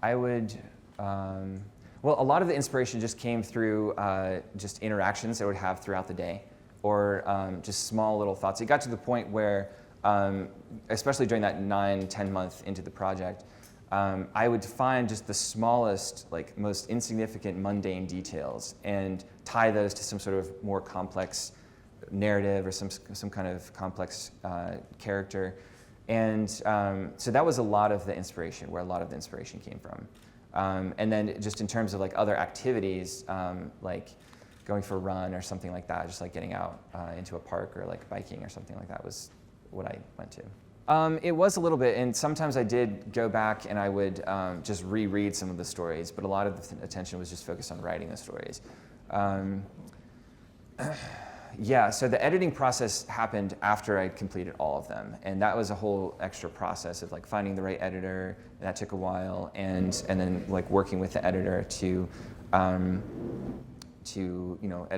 I would, well, a lot of the inspiration just came through just interactions I would have throughout the day, or just small little thoughts. It got to the point where, especially during that 9-10 month into the project, I would find just the smallest, like most insignificant, mundane details and tie those to some sort of more complex narrative or some kind of complex character. And so that was a lot of the inspiration, where a lot of the inspiration came from. And then just in terms of like other activities, like going for a run or something like that, just like getting out into a park or like biking or something like that was what I went to. It was a little bit, and sometimes I did go back and I would just reread some of the stories, but a lot of the attention was just focused on writing the stories. Yeah, so the editing process happened after I'd completed all of them, and that was a whole extra process of like finding the right editor. That took a while, and then like working with the editor to edit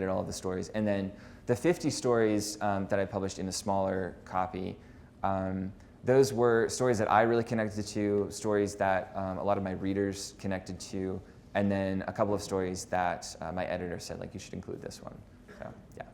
all of the stories. And then the 50 stories that I published in the smaller copy, those were stories that I really connected to, stories that a lot of my readers connected to, and then a couple of stories that my editor said, like, you should include this one. So, yeah.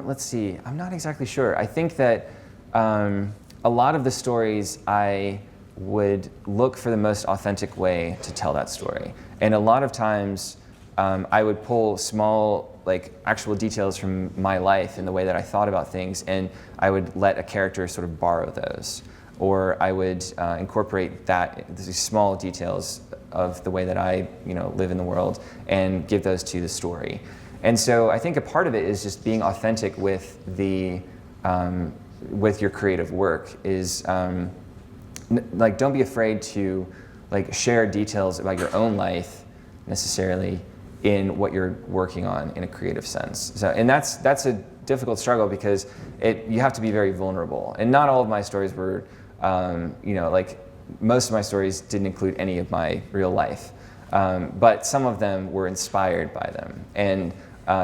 Let's see, I'm not exactly sure. I think that a lot of the stories I would look for the most authentic way to tell that story. And a lot of times I would pull small, like actual details from my life and the way that I thought about things, and I would let a character sort of borrow those. Or I would incorporate these small details of the way that I live in the world and give those to the story. And so I think a part of it is just being authentic with with your creative work. Is like, don't be afraid to like share details about your own life necessarily in what you're working on in a creative sense. So, and that's a difficult struggle, because you have to be very vulnerable. And not all of my stories were, like most of my stories didn't include any of my real life, but some of them were inspired by them. And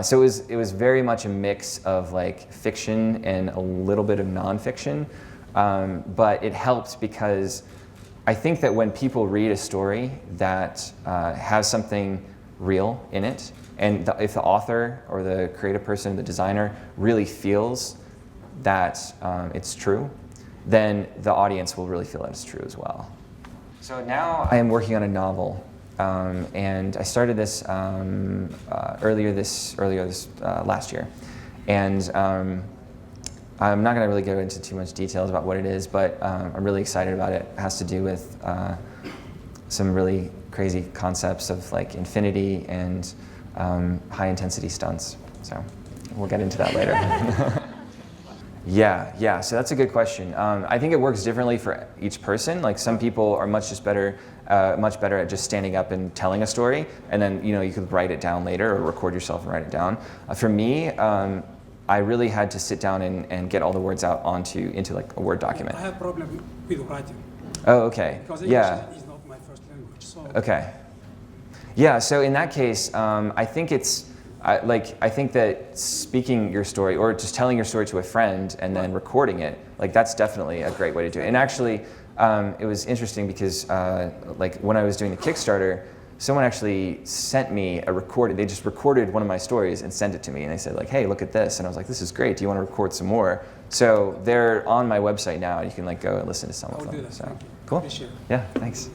so it was very much a mix of like fiction and a little bit of nonfiction, but it helped because I think that when people read a story that has something real in it, and if the author or the creative person, the designer, really feels that it's true, then the audience will really feel that it's true as well. So now I am working on a novel. And I started this earlier this last year, and I'm not going to really go into too much details about what it is, but I'm really excited about it. It has to do with some really crazy concepts of like infinity and high intensity stunts. So we'll get into that later. Yeah. So that's a good question. I think it works differently for each person. Like some people are much better at just standing up and telling a story, and then you could write it down later or record yourself and write it down. For me, I really had to sit down and get all the words out into like a Word document. I have a problem with writing. Oh, okay. Because English is not my first language. So. Okay. Yeah. So in that case, I think it's. I think that speaking your story or just telling your story to a friend and then recording it, like that's definitely a great way to do it. And actually, it was interesting because like when I was doing the Kickstarter, someone actually sent me they just recorded one of my stories and sent it to me, and they said like, hey, look at this. And I was like, this is great. Do you want to record some more? So they're on my website now. You can like go and listen to some of them. I'll do that. So Thank you. Cool. Appreciate it. Yeah, thanks.